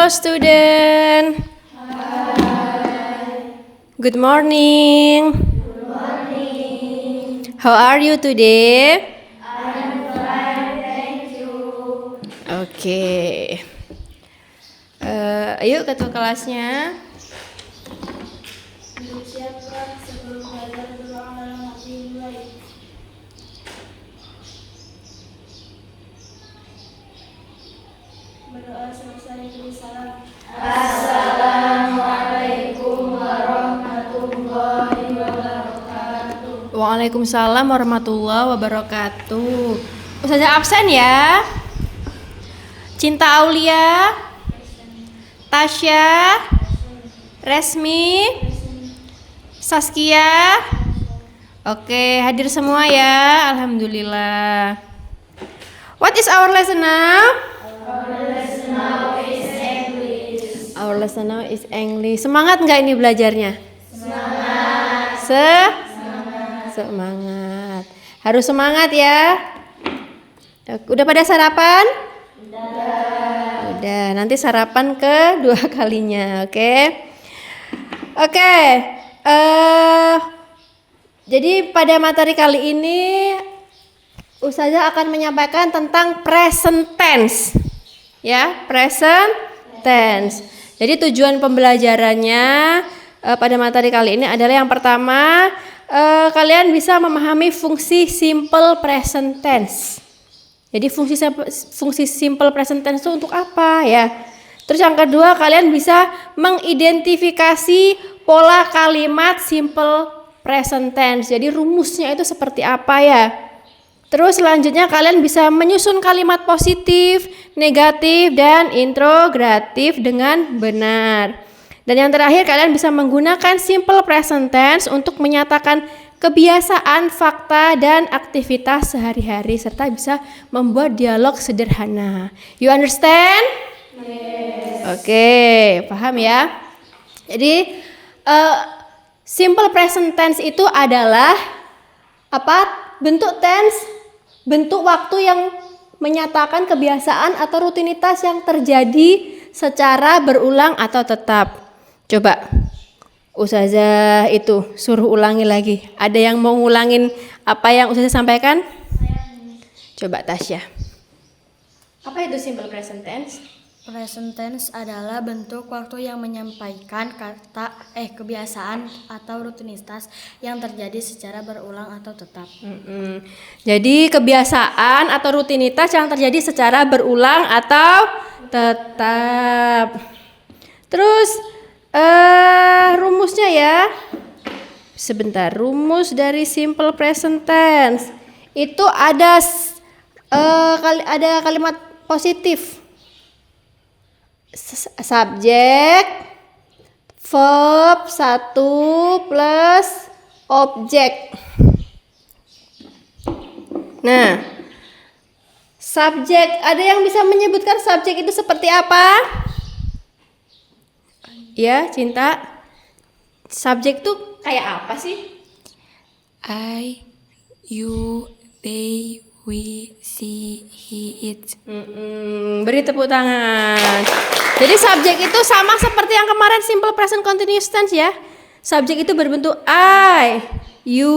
Hello student. Hi. Good morning. Good morning. How are you today? I'm fine, thank you. Oke. Ayo ketua kelasnya. Untuk siapa sebelum belajar berdoa dalam hati mulai? Berdoa selesai beri salam. Assalamualaikum warahmatullahi wabarakatuh. Waalaikumsalam warahmatullahi wabarakatuh. Ustazah absen ya. Cinta Aulia, Tasya, Resmi, Saskia. Oke, hadir semua ya. Alhamdulillah. What is our lesson now? Our lesson now is English. Semangat nggak ini belajarnya? Semangat. Semangat. Harus semangat ya. Udah pada sarapan? Udah. Nanti sarapan kedua kalinya, oke? Oke. Jadi pada materi kali ini Ustazah akan menyampaikan tentang present tense. Ya, present tense. Jadi tujuan pembelajarannya pada materi kali ini adalah yang pertama, kalian bisa memahami fungsi simple present tense. Jadi fungsi simple present tense itu untuk apa ya? Terus yang kedua, kalian bisa mengidentifikasi pola kalimat simple present tense. Jadi rumusnya itu seperti apa ya? Terus selanjutnya kalian bisa menyusun kalimat positif, negatif, dan interrogatif dengan benar. Dan yang terakhir, kalian bisa menggunakan simple present tense untuk menyatakan kebiasaan, fakta, dan aktivitas sehari-hari, serta bisa membuat dialog sederhana. You understand? Yes. Oke, paham ya? Jadi simple present tense itu adalah apa? Bentuk tense, bentuk waktu yang menyatakan kebiasaan atau rutinitas yang terjadi secara berulang atau tetap. Coba Ustazah itu suruh ulangi lagi. Ada yang mau ngulangin apa yang Ustazah sampaikan? Coba Tasya. Apa itu simple present tense? Present tense adalah bentuk waktu yang menyampaikan kebiasaan atau rutinitas yang terjadi secara berulang atau tetap. Jadi kebiasaan atau rutinitas yang terjadi secara berulang atau tetap. Terus rumusnya ya. Sebentar, rumus dari simple present tense itu ada kalimat positif. Subjek, verb 1 plus objek. Nah, subjek, ada yang bisa menyebutkan subjek itu seperti apa? Ya, Cinta. Subjek itu kayak apa sih? I, you, they, we, she, he, it. Beri tepuk tangan. Jadi subjek itu sama seperti yang kemarin simple present continuous tense ya. Subjek itu berbentuk I, you,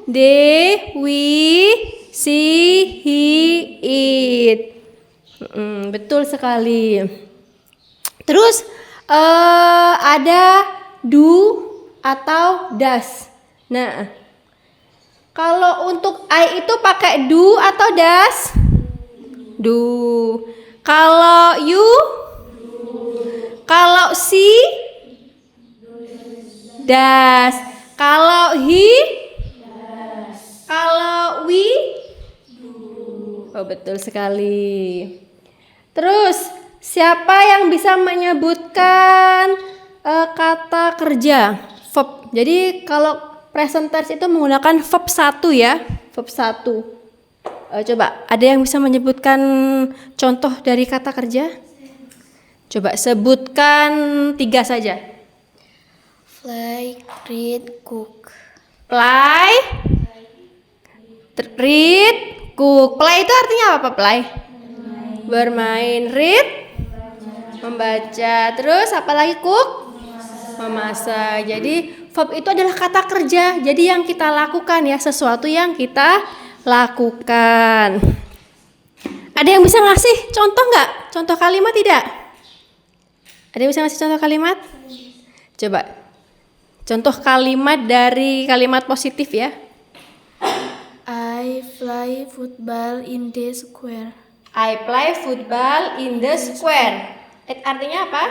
they, we, she, he, it. Betul sekali. Terus ada do atau does. Nah, kalau untuk I itu pakai do atau does? Do. Kalau you? Kalau she? Does. Kalau he? Does. Kalau we? Do. Oh, betul sekali. Terus, siapa yang bisa menyebutkan kata kerja? Verb. Jadi kalau present tense itu menggunakan verb 1 ya. Verb 1. Coba, ada yang bisa menyebutkan contoh dari kata kerja? Coba sebutkan 3 saja. Fly, read, cook. Play, read, cook. Play itu artinya apa, play? Bermain. Read, Membaca. Terus apa lagi, Cook? Memasak. Jadi verb itu adalah kata kerja. Jadi yang kita lakukan ya, sesuatu yang kita lakukan. Ada yang bisa ngasih contoh nggak? Contoh kalimat tidak? Ada yang bisa ngasih contoh kalimat? Coba. Contoh kalimat dari kalimat positif ya. I play football in the square. I play football in the square. Artinya apa?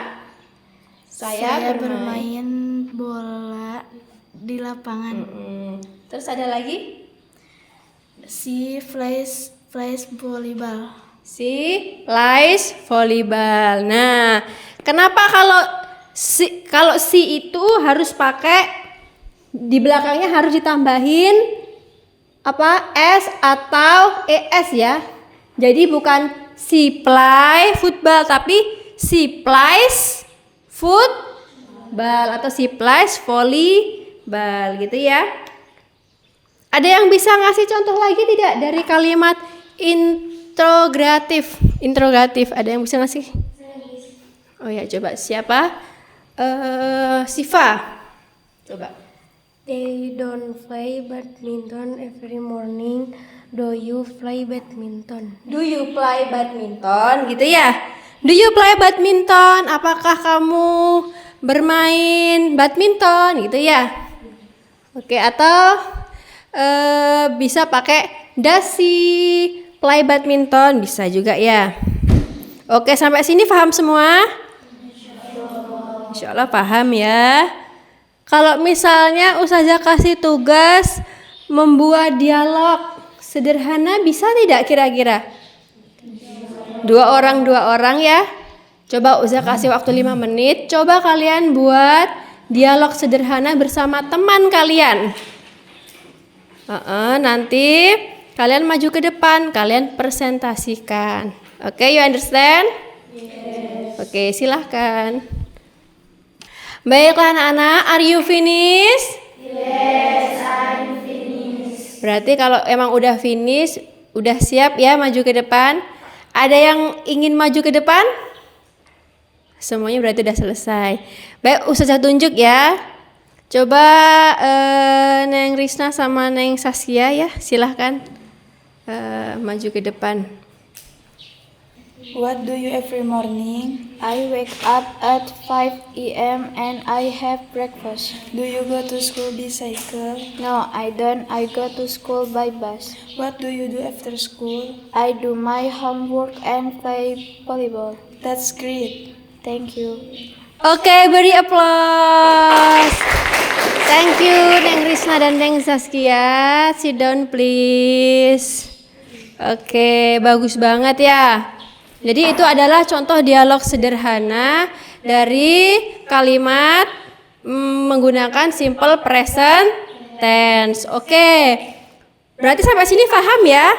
Saya bermain bola di lapangan. Terus ada lagi? She plays volleyball. She plays volleyball. Nah, kenapa kalau si itu harus pakai di belakangnya harus ditambahin apa s atau es ya? Jadi bukan she play football tapi she plays football atau she plays volleyball gitu ya. Ada yang bisa ngasih contoh lagi tidak dari kalimat interrogatif? Ada yang bisa ngasih? Oh ya, coba siapa? Siva. Coba. They don't play badminton every morning. Do you play badminton? Do you play badminton? Gitu ya. Do you play badminton? Apakah kamu bermain badminton? Gitu ya. Oke, atau bisa pakai does she play badminton? Bisa juga ya. Oke, sampai sini paham semua? Insya Allah paham ya. Kalau misalnya Ustazah kasih tugas membuat dialog sederhana, bisa tidak kira-kira? Dua orang ya. Coba Ustazah kasih waktu 5 menit. Coba kalian buat dialog sederhana bersama teman kalian. Nanti kalian maju ke depan, kalian presentasikan. Oke, you understand? Yes. Oke, silahkan. Baiklah anak-anak, are you finished? Yes, I'm finished. Berarti kalau emang udah finish, udah siap ya maju ke depan. Ada yang ingin maju ke depan? Semuanya berarti udah selesai. Baik, Ustazah tunjuk ya. Coba Neng Risna sama Neng Saskia ya, silahkan maju ke depan. What do you every morning? I wake up at 5 a.m. and I have breakfast. Do you go to school by cycle? No, I don't. I go to school by bus. What do you do after school? I do my homework and play volleyball. That's great. Thank you. Oke, beri applause. Thank you Neng Risna dan Neng Saskia. Sit down please. Oke, bagus banget ya. Jadi itu adalah contoh dialog sederhana dari kalimat menggunakan simple present tense. Oke. Berarti sampai sini paham ya?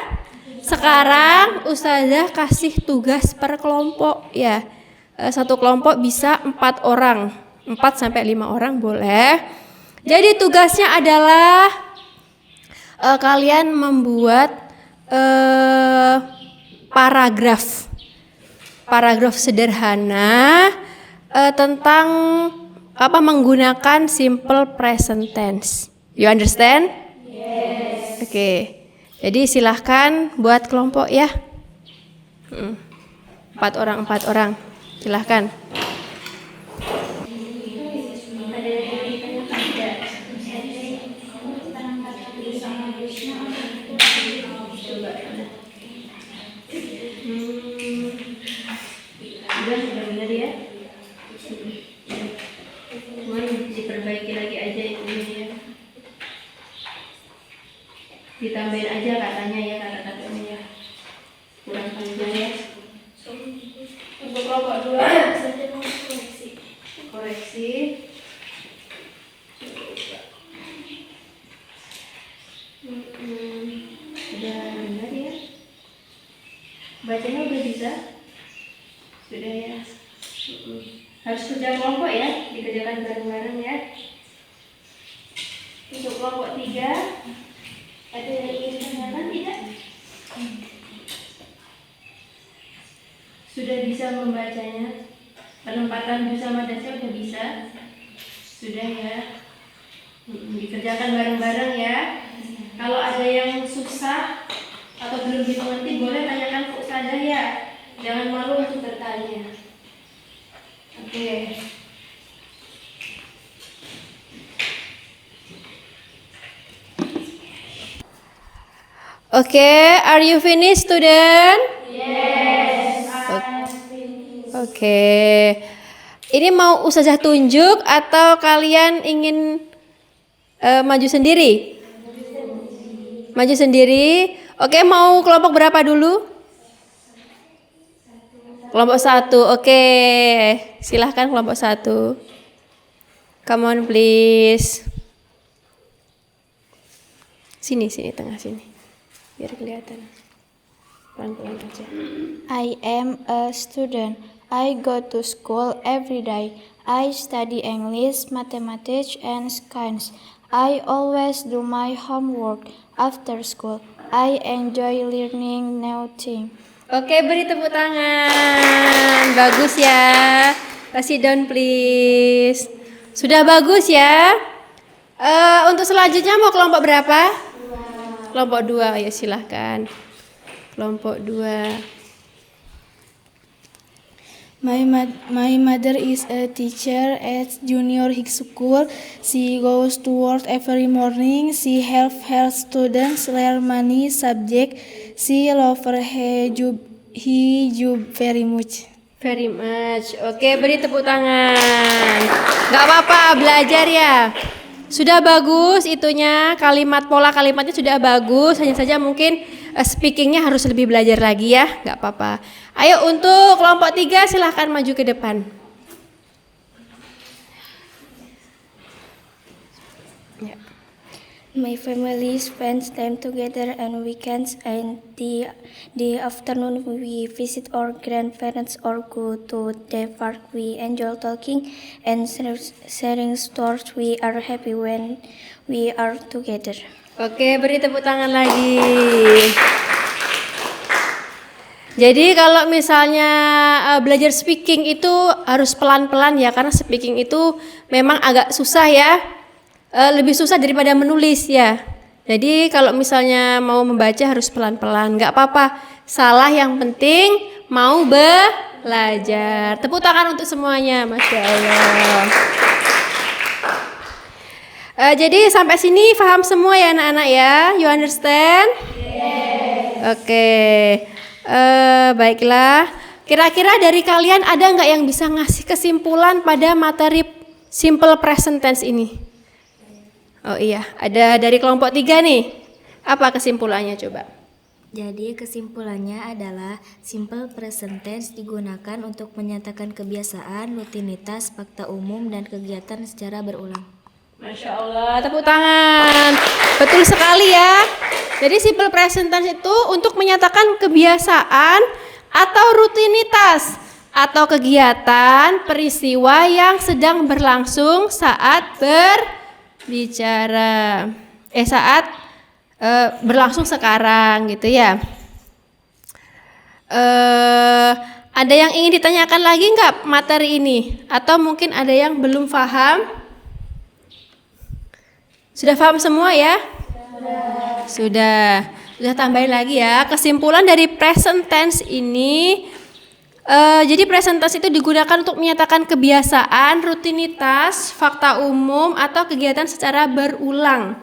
Sekarang Ustazah kasih tugas per kelompok ya. Satu kelompok bisa 4 orang. 4 sampai 5 orang boleh. Jadi tugasnya adalah kalian membuat paragraf sederhana tentang menggunakan simple present tense. You understand? Yes. Oke. Jadi silahkan buat kelompok ya. 4 orang. Silahkan. Sudah benar ya. Cuman diperbaiki lagi aja ini ya. Ditambahin aja katanya ya, kata-katanya ya. Kurang panjang ya. Untuk kelompok 2 saja mau koreksi. Sudah benar ya. Bacanya udah bisa. Sudah ya. Harus kerja kelompok ya, dikerjakan bareng-bareng ya. Untuk kelompok 3 ada yang ingin tanyakan tidak? Sudah bisa membacanya? do sama dasnya udah bisa? Sudah ya? Dikerjakan bareng-bareng ya. Kalau ada yang susah atau belum dimengerti boleh tanyakan ke Ustazah ya. Jangan malu untuk bertanya. Oke. Oke, are you finished, student? Yes. Oke. Ini mau Ustazah tunjuk atau kalian ingin maju sendiri? Maju sendiri. Oke, mau kelompok berapa dulu? Kelompok 1. Oke. Silahkan kelompok 1. Come on please. Sini tengah sini. Biar kelihatan. Pelan-pelan aja. I am a student. I go to school every day. I study English, mathematics, and science. I always do my homework after school. I enjoy learning new things. Oke, beri tepuk tangan. Bagus ya. Kasih down please. Sudah bagus ya. Untuk selanjutnya mau kelompok berapa? Kelompok 2. Ya silahkan. Kelompok 2. My mother is a teacher at junior high school. She goes to work every morning. She helps her students learn many subjects. She loves her job very much. Very much. Oke, beri tepuk tangan. Gak apa-apa, belajar ya. Sudah bagus itunya, pola kalimatnya sudah bagus. Hanya saja mungkin speakingnya harus lebih belajar lagi ya. Gak apa-apa. Ayo untuk kelompok 3 silahkan maju ke depan. Ya. My family spends time together on weekends, and the afternoon we visit our grandparents or go to the park. We enjoy talking and sharing stories. We are happy when we are together. Oke, beri tepuk tangan lagi. Jadi kalau misalnya belajar speaking itu harus pelan-pelan ya, karena speaking itu memang agak susah ya. Lebih susah daripada menulis ya. Jadi kalau misalnya mau membaca harus pelan-pelan, nggak apa-apa. Salah, yang penting mau belajar. Tepuk tangan untuk semuanya, Masya Allah. Jadi sampai sini paham semua ya anak-anak ya? You understand? Yes. Oke. Baiklah. Kira-kira dari kalian ada nggak yang bisa ngasih kesimpulan pada materi simple present tense ini? Oh iya, ada dari kelompok 3 nih. Apa kesimpulannya coba? Jadi kesimpulannya adalah simple present tense digunakan untuk menyatakan kebiasaan, rutinitas, fakta umum, dan kegiatan secara berulang. Masya Allah, tepuk tangan. Betul sekali ya. Jadi simple present tense itu untuk menyatakan kebiasaan atau rutinitas atau kegiatan peristiwa yang sedang berlangsung saat berbicara. Saat berlangsung sekarang gitu ya. Ada yang ingin ditanyakan lagi nggak materi ini? Atau mungkin ada yang belum paham? Sudah paham semua ya? Sudah tambahin lagi ya. Kesimpulan dari present tense ini, jadi present tense itu digunakan untuk menyatakan kebiasaan, rutinitas, fakta umum, atau kegiatan secara berulang.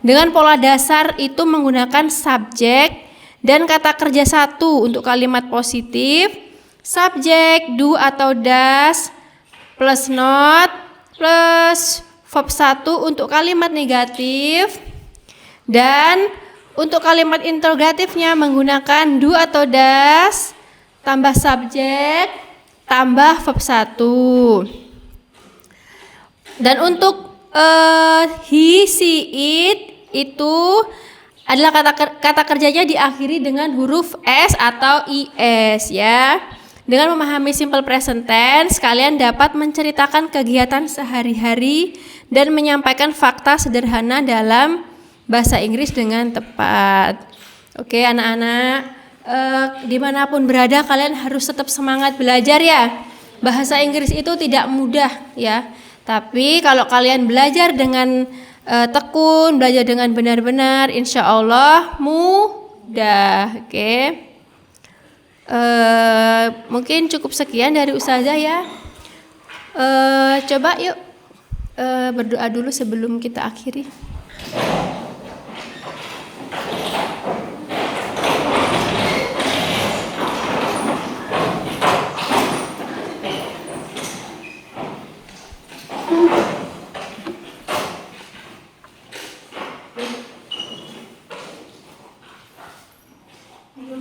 Dengan pola dasar itu menggunakan subjek dan kata kerja satu untuk kalimat positif, subjek do atau does, plus not, plus verb 1 untuk kalimat negatif, dan untuk kalimat interrogatifnya menggunakan do atau does, tambah subjek, tambah verb 1. Dan untuk he, she, it itu adalah kata kerjanya diakhiri dengan huruf S atau IS ya. Dengan memahami simple present tense, kalian dapat menceritakan kegiatan sehari-hari dan menyampaikan fakta sederhana dalam bahasa Inggris dengan tepat. Oke anak-anak, dimanapun berada kalian harus tetap semangat belajar ya. Bahasa Inggris itu tidak mudah ya. Tapi kalau kalian belajar dengan tekun, belajar dengan benar-benar, insya Allah mudah. Oke. Mungkin cukup sekian dari Ustazah ya. Coba yuk berdoa dulu sebelum kita akhiri.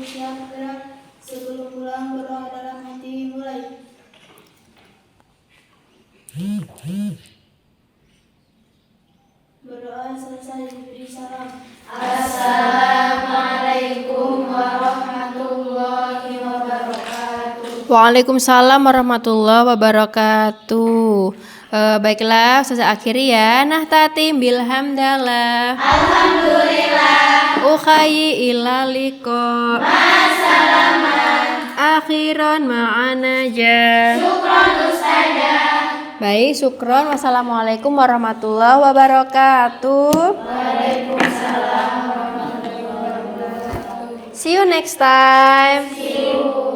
Siap gerak, sebelum pulang berdoa dalam hati mulai. Berdoa selesai diberi salam. Assalamualaikum warahmatullahi wabarakatuh. Waalaikumsalam warahmatullahi wabarakatuh. Baiklah, Ustazah akhiri ya. Nah tatim bilhamdallah. Alhamdulillah. Ukhayi ilaliko. Ma'asalaman. Akhiran ma'anaja. Syukron Ustazah. Baik, syukron. Wassalamualaikum warahmatullahi wabarakatuh. Waalaikumsalam warahmatullahi wabarakatuh. See you next time. See you.